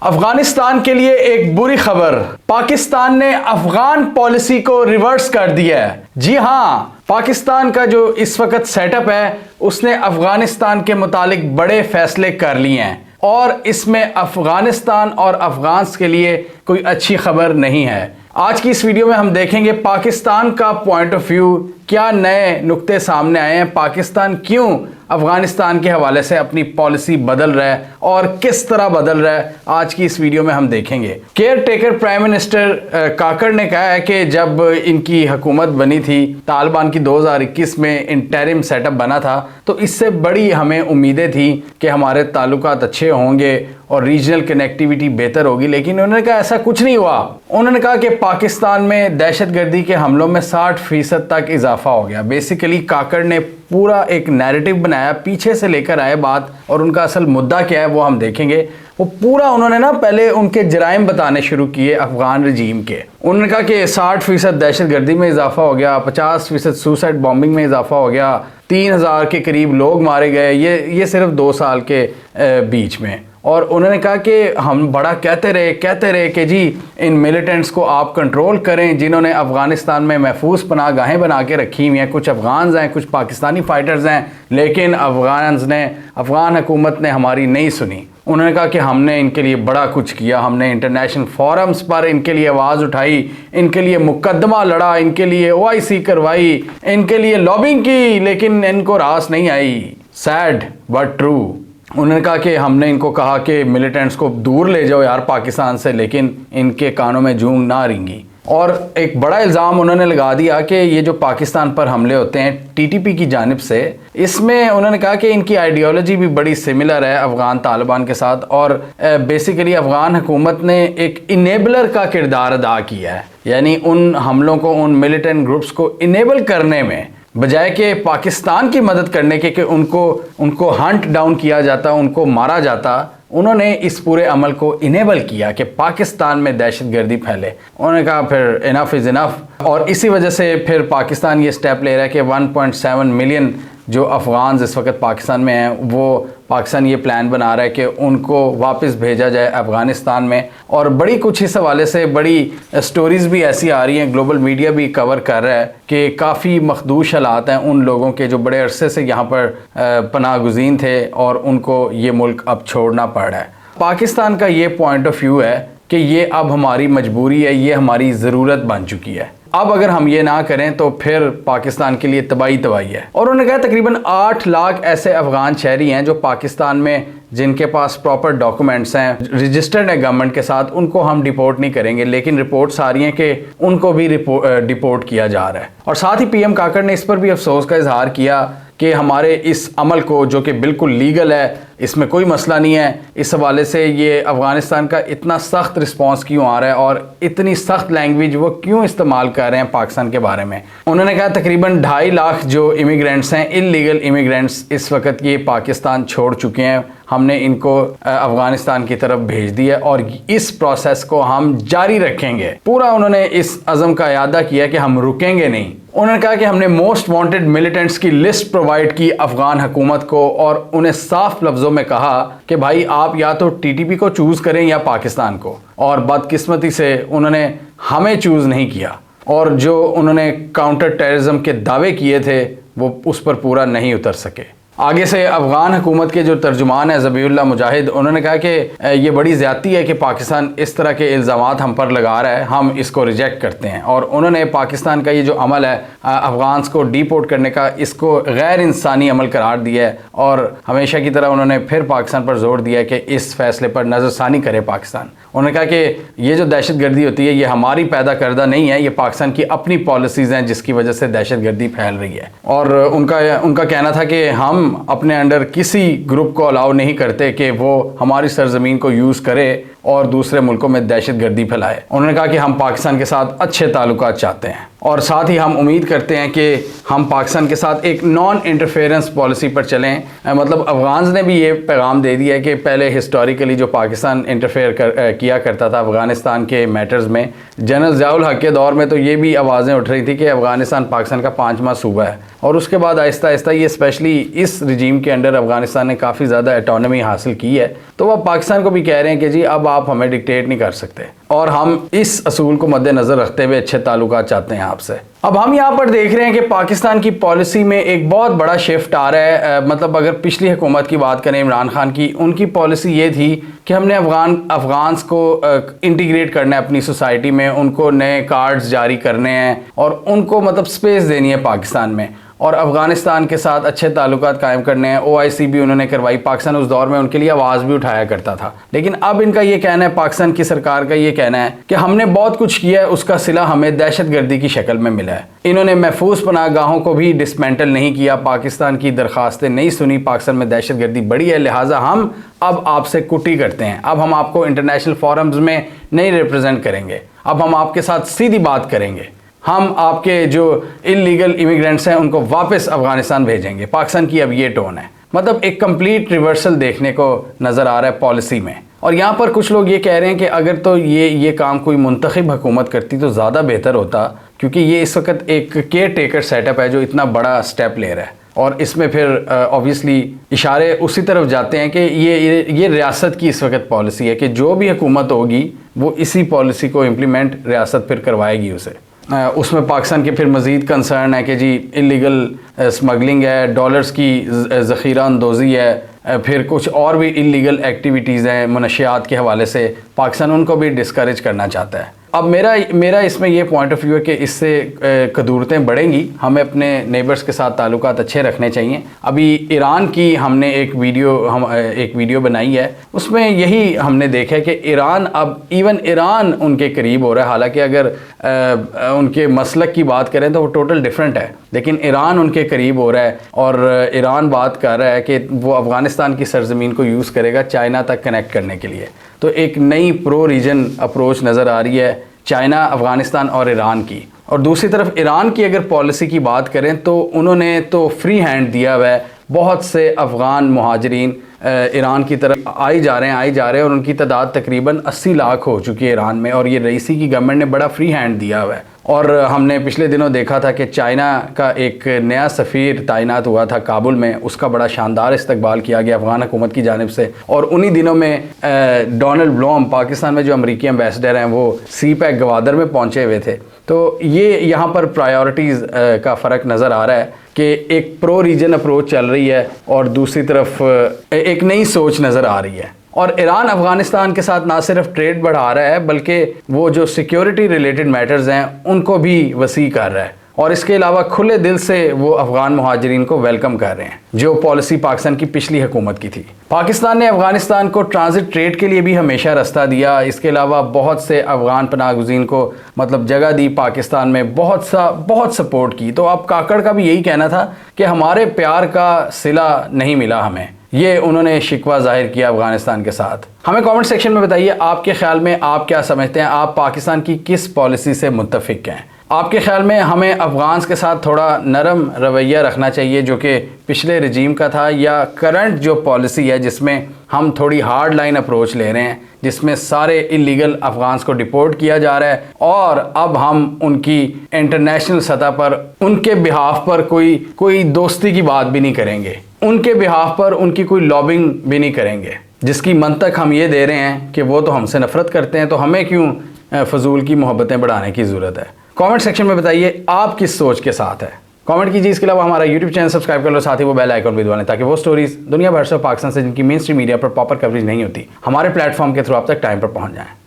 अफगानिस्तान के लिए एक बुरी खबर। पाकिस्तान ने अफगान पॉलिसी को रिवर्स कर दिया है। जी हां, पाकिस्तान का जो इस वक्त सेटअप है उसने अफगानिस्तान के मुतालिक बड़े फैसले कर लिए हैं और इसमें अफगानिस्तान और अफगान्स के लिए कोई अच्छी खबर नहीं है। आज की इस वीडियो में हम देखेंगे पाकिस्तान का पॉइंट ऑफ व्यू, क्या नए नुक्ते सामने आए हैं, पाकिस्तान क्यों अफगानिस्तान के हवाले से अपनी पॉलिसी बदल रहा है और किस तरह बदल रहा है, आज की इस वीडियो में हम देखेंगे। केयर टेकर प्राइम मिनिस्टर काकड़ ने कहा है कि जब इनकी हुकूमत बनी थी, तालिबान की 2021 में इंटरिम सेटअप बना था, तो इससे बड़ी हमें उम्मीदें थी कि हमारे ताल्लुकात अच्छे होंगे और रीजनल कनेक्टिविटी बेहतर होगी, लेकिन उन्होंने कहा ऐसा कुछ नहीं हुआ। उन्होंने कहा कि पाकिस्तान में दहशतगर्दी के हमलों में 60% तक इजाफा हो गया। बेसिकली काकड़ ने पूरा एक नैरेटिव बनाया, पीछे से लेकर आए बात, और उनका असल मुद्दा क्या है वो हम देखेंगे। वो पूरा उन्होंने पहले उनके जराइम बताने शुरू किए अफगान रजीम के। उन्होंने कहा कि 60% दहशतगर्दी में इजाफा हो गया, 50% सुसाइड बॉम्बिंग में इजाफा हो गया, 3000 के करीब लोग मारे गए, ये सिर्फ 2 साल के बीच में। और उन्होंने कहा कि हम बड़ा कहते रहे कि जी इन मिलिटेंट्स को आप कंट्रोल करें जिन्होंने अफ़गानिस्तान में महफूज पनाह गाहें बना के रखी हुई हैं। कुछ अफ़गान्स हैं, कुछ पाकिस्तानी फ़ाइटर्स हैं, लेकिन अफ़गान हुकूमत ने हमारी नहीं सुनी। उन्होंने कहा कि हमने इनके लिए बड़ा कुछ किया, हमने इंटरनेशनल फोरम्स पर इनके लिए आवाज़ उठाई, इनके लिए मुकदमा लड़ा, इनके लिए OIC करवाई, इनके लिए लॉबिंग की, लेकिन इनको रास नहीं आई। Sad but true. उन्होंने कहा कि हमने इनको कहा कि मिलिटेंट्स को दूर ले जाओ यार पाकिस्तान से, लेकिन इनके कानों में जूं ना रिंगी। और एक बड़ा इल्ज़ाम उन्होंने लगा दिया कि ये जो पाकिस्तान पर हमले होते हैं TTP की जानिब से, इसमें उन्होंने कहा कि इनकी आइडियोलॉजी भी बड़ी सिमिलर है अफ़गान तालिबान के साथ, और बेसिकली अफ़गान हुकूमत ने एक इनेबलर का किरदार अदा किया है। यानी उन हमलों को, उन मिलिटेंट ग्रुप्स को इनेबल करने में, बजाय कि पाकिस्तान की मदद करने के कि उनको हंट डाउन किया जाता, उनको मारा जाता, उन्होंने इस पूरे अमल को इनेबल किया कि पाकिस्तान में दहशतगर्दी फैले। उन्होंने कहा फिर इनफ इज़ इनफ, और इसी वजह से फिर पाकिस्तान ये स्टेप ले रहा है कि 1.7 मिलियन जो अफ़गान्स इस वक्त पाकिस्तान में हैं, वो पाकिस्तान ये प्लान बना रहा है कि उनको वापस भेजा जाए अफ़गानिस्तान में। और बड़ी कुछ इस हवाले से बड़ी स्टोरीज़ भी ऐसी आ रही हैं, ग्लोबल मीडिया भी कवर कर रहा है कि काफ़ी मखदूश हालात हैं उन लोगों के जो बड़े अरसे से यहाँ पर पनाह गुज़ीन थे और उनको ये मुल्क अब छोड़ना पड़ रहा है। पाकिस्तान का ये पॉइंट ऑफ व्यू है कि ये अब हमारी मजबूरी है, ये हमारी ज़रूरत बन चुकी है। अब अगर हम ये ना करें तो फिर पाकिस्तान के लिए तबाही है। और उन्होंने कहा तकरीबन 8 लाख ऐसे अफगान शहरी हैं जो पाकिस्तान में, जिनके पास प्रॉपर डॉक्यूमेंट्स हैं, रजिस्टर्ड है गवर्नमेंट के साथ, उनको हम डिपोर्ट नहीं करेंगे, लेकिन रिपोर्ट्स आ रही हैं कि उनको भी डिपोर्ट किया जा रहा है। और साथ ही PM काकड़ ने इस पर भी अफसोस का इजहार किया कि हमारे इस अमल को, जो कि बिल्कुल लीगल है, इसमें कोई मसला नहीं है, इस हवाले से ये अफ़गानिस्तान का इतना सख्त रिस्पांस क्यों आ रहा है और इतनी सख्त लैंग्वेज वो क्यों इस्तेमाल कर रहे हैं पाकिस्तान के बारे में। उन्होंने कहा तकरीबन 2.5 लाख जो इमिग्रेंट्स हैं, इलीगल इमिग्रेंट्स, इस वक्त ये पाकिस्तान छोड़ चुके हैं। हमने इनको अफ़गानिस्तान की तरफ भेज दिया और इस प्रोसेस को हम जारी रखेंगे। पूरा उन्होंने इस अज़म का इयादा किया कि हम रुकेंगे नहीं। उन्होंने कहा कि हमने मोस्ट वांटेड मिलिटेंट्स की लिस्ट प्रोवाइड की अफ़गान हुकूमत को और उन्हें साफ लफ्ज़ों में कहा कि भाई आप या तो TTP को चूज़ करें या पाकिस्तान को। और बदकिस्मती से उन्होंने हमें चूज़ नहीं किया, और जो उन्होंने काउंटर टेररिज्म के दावे किए थे वो उस पर पूरा नहीं उतर सके। आगे से अफ़गान हुकूमत के जो तर्जुमान है ज़बीहुल्लाह मुजाहिद, उन्होंने कहा कि ये बड़ी ज़्यादती है कि पाकिस्तान इस तरह के इल्ज़ामात हम पर लगा रहा है, हम इसको रिजेक्ट करते हैं। और उन्होंने पाकिस्तान का ये जो अमल है अफ़गान्स को डिपोर्ट करने का, इसको गैर इंसानी अमल करार दिया है। और हमेशा की तरह उन्होंने फिर पाकिस्तान पर जोर दिया है कि इस फैसले पर नज़रसानी करे पाकिस्तान। उन्होंने कहा कि ये जो दहशतगर्दी होती है ये हमारी पैदा करदा नहीं है, ये पाकिस्तान की अपनी पॉलिसीज़ हैं जिसकी वजह से दहशतगर्दी फैल रही है। और उनका कहना था कि हम अपने अंडर किसी ग्रुप को अलाउ नहीं करते कि वो हमारी सरजमीन को यूज़ करे और दूसरे मुल्कों में दहशतगर्दी फैलाए। उन्होंने कहा कि हम पाकिस्तान के साथ अच्छे ताल्लुकात चाहते हैं। और साथ ही हम उम्मीद करते हैं कि हम पाकिस्तान के साथ एक नॉन इंटरफेरेंस पॉलिसी पर चलें। मतलब अफगान ने भी ये पैगाम दे दिया है कि पहले हिस्टोरिकली जो पाकिस्तान इंटरफेयर किया करता था अफ़गानिस्तान के मैटर्स में, जनरल ज़ियाउल हक़ के दौर में तो ये भी आवाज़ें उठ रही थी कि अफ़गानिस्तान पाकिस्तान का 5वां सूबा है, और उसके बाद आहिस्ता आहिस्ता ये स्पेशली इस रजीम के अंडर अफ़गानिस्तान ने काफ़ी ज़्यादा ऑटोनॉमी हासिल की है। तो वह पाकिस्तान को भी कह रहे हैं कि जी अब आप हमें डिक्टेट नहीं कर सकते, और हम इस असूल को मद्देनज़र रखते हुए अच्छे ताल्लुकात चाहते हैं आपसे। अब हम यहाँ पर देख रहे हैं कि पाकिस्तान की पॉलिसी में एक बहुत बड़ा शिफ्ट आ रहा है। मतलब अगर पिछली हुकूमत की बात करें इमरान खान की, उनकी पॉलिसी ये थी कि हमने अफ़गान्स को इंटीग्रेट करना है अपनी सोसाइटी में, उनको नए कार्ड्स जारी करने हैं और उनको मतलब स्पेस देनी है पाकिस्तान में, और अफ़गानिस्तान के साथ अच्छे ताल्लुकात कायम करने हैं। OIC भी उन्होंने करवाई, पाकिस्तान उस दौर में उनके लिए आवाज़ भी उठाया करता था। लेकिन अब इनका ये कहना है, पाकिस्तान की सरकार का ये कहना है कि हमने बहुत कुछ किया है, उसका सिला हमें दहशतगर्दी की शक्ल में मिला है। इन्होंने महफूज पनाहगाहों को भी डिसमेंटल नहीं किया, पाकिस्तान की दरख्वास्तें नहीं सुनी, पाकिस्तान में दहशतगर्दी बढ़ी है, लिहाजा हम अब आपसे कुटी करते हैं, अब हम आपको इंटरनेशनल फोरम्स में नहीं रिप्रेजेंट करेंगे, अब हम आपके साथ सीधी बात करेंगे, हम आपके जो इलीगल इमिग्रेंट्स हैं उनको वापस अफ़गानिस्तान भेजेंगे। पाकिस्तान की अब ये टोन है। मतलब एक कंप्लीट रिवर्सल देखने को नज़र आ रहा है पॉलिसी में। और यहाँ पर कुछ लोग ये कह रहे हैं कि अगर तो ये काम कोई मुंतखब हुकूमत करती तो ज़्यादा बेहतर होता, क्योंकि ये इस वक्त एक केयर टेकर सेटअप है जो इतना बड़ा स्टेप ले रहा है, और इसमें फिर ऑब्वियसली इशारे उसी तरफ जाते हैं कि ये रियासत की इस वक्त पॉलिसी है कि जो भी हुकूमत होगी वो इसी पॉलिसी को इम्प्लीमेंट रियासत फिर करवाएगी उसे। उसमें पाकिस्तान के फिर मज़ीद कंसर्न है कि जी इलीगल स्मगलिंग है, डॉलर्स की ज़ख़ीरा अंदोज़ी है, फिर कुछ और भी इलीगल एक्टिविटीज़ हैं मनशियात के हवाले से, पाकिस्तान उनको भी डिस्करेज करना चाहता है। अब मेरा इसमें ये पॉइंट ऑफ व्यू है कि इससे कदूरतें बढ़ेंगी, हमें अपने नेबर्स के साथ ताल्लुकात अच्छे रखने चाहिए। अभी ईरान की हमने एक वीडियो बनाई है, उसमें यही हमने देखा है कि ईरान अब इवन ईरान उनके करीब हो रहा है। हालांकि अगर उनके मसलक की बात करें तो वो टोटल डिफरेंट है, लेकिन ईरान उनके करीब हो रहा है, और ईरान बात कर रहा है कि वो अफ़गानिस्तान की सरज़मीन को यूज़ करेगा चाइना तक कनेक्ट करने के लिए। तो एक नई प्रो रीजन अप्रोच नज़र आ रही है चाइना, अफ़गानिस्तान और ईरान की। और दूसरी तरफ ईरान की अगर पॉलिसी की बात करें तो उन्होंने तो फ्री हैंड दिया हुआ है, बहुत से अफ़गान मुहाजिरीन ईरान की तरफ आई जा रहे हैं, और उनकी तादाद तकरीबन 80 लाख हो चुकी है ईरान में, और ये रईसी की गवर्नमेंट ने बड़ा फ्री हैंड दिया हुआ है। और हमने पिछले दिनों देखा था कि चाइना का एक नया सफ़ीर तैनात हुआ था काबुल में, उसका बड़ा शानदार इस्तकबाल किया गया अफ़गान हुकूमत की जानिब से। और उन्हीं दिनों में डोनाल्ड ब्लूम, पाकिस्तान में जो अमरीकी एम्बेसडर हैं, वो CPEC गवादर में पहुँचे हुए थे। तो ये यहाँ पर प्रायोरिटीज़ का फ़र्क नज़र आ रहा है कि एक प्रो रीजन अप्रोच चल रही है और दूसरी तरफ एक नई सोच नज़र आ रही है। और ईरान अफ़गानिस्तान के साथ ना सिर्फ ट्रेड बढ़ा रहा है, बल्कि वो जो सिक्योरिटी रिलेटेड मैटर्स हैं उनको भी वसी कर रहा है, और इसके अलावा खुले दिल से वो अफ़गान मुहाजिरीन को वेलकम कर रहे हैं, जो पॉलिसी पाकिस्तान की पिछली हुकूमत की थी। पाकिस्तान ने अफ़गानिस्तान को ट्रांजिट ट्रेड के लिए भी हमेशा रास्ता दिया। इसके अलावा बहुत से अफ़गान पनाहगुज़ीन को मतलब जगह दी, पाकिस्तान में बहुत सपोर्ट की। तो अब काकड़ का भी यही कहना था कि हमारे प्यार का सिला नहीं मिला हमें, ये उन्होंने शिकवा जाहिर किया अफ़गानिस्तान के साथ। हमें कमेंट सेक्शन में बताइए आपके ख्याल में आप क्या समझते हैं, आप पाकिस्तान की किस पॉलिसी से मुत्तफिक हैं। आपके ख्याल में हमें अफ़गान के साथ थोड़ा नरम रवैया रखना चाहिए जो कि पिछले रजीम का था, या करंट जो पॉलिसी है जिसमें हम थोड़ी हार्ड लाइन अप्रोच ले रहे हैं, जिसमें सारे इलीगल अफ़गान्स को डिपोर्ट किया जा रहा है, और अब हम उनकी इंटरनेशनल सतह पर उनके बिहाफ पर कोई दोस्ती की बात भी नहीं करेंगे, उनके बिहाफ पर उनकी कोई लॉबिंग भी नहीं करेंगे, जिसकी मंतक हम ये दे रहे हैं कि वो तो हमसे नफ़रत करते हैं, तो हमें क्यों फजूल की मोहब्बतें बढ़ाने की ज़रूरत है। कमेंट सेक्शन में बताइए आप किस सोच के साथ है, कमेंट कीजिए। इसके अलावा हमारा यूट्यूब चैनल सब्सक्राइब कर लो, साथ ही वो बेल आइकन भी दबा लें, ताकि वो स्टोरीज दुनिया भर से पाकिस्तान से जिनकी मेन स्ट्रीम मीडिया पर प्रॉपर कवरेज नहीं होती, हमारे प्लेटफॉर्म के थ्रू आप तक टाइम पर पहुंच जाएं।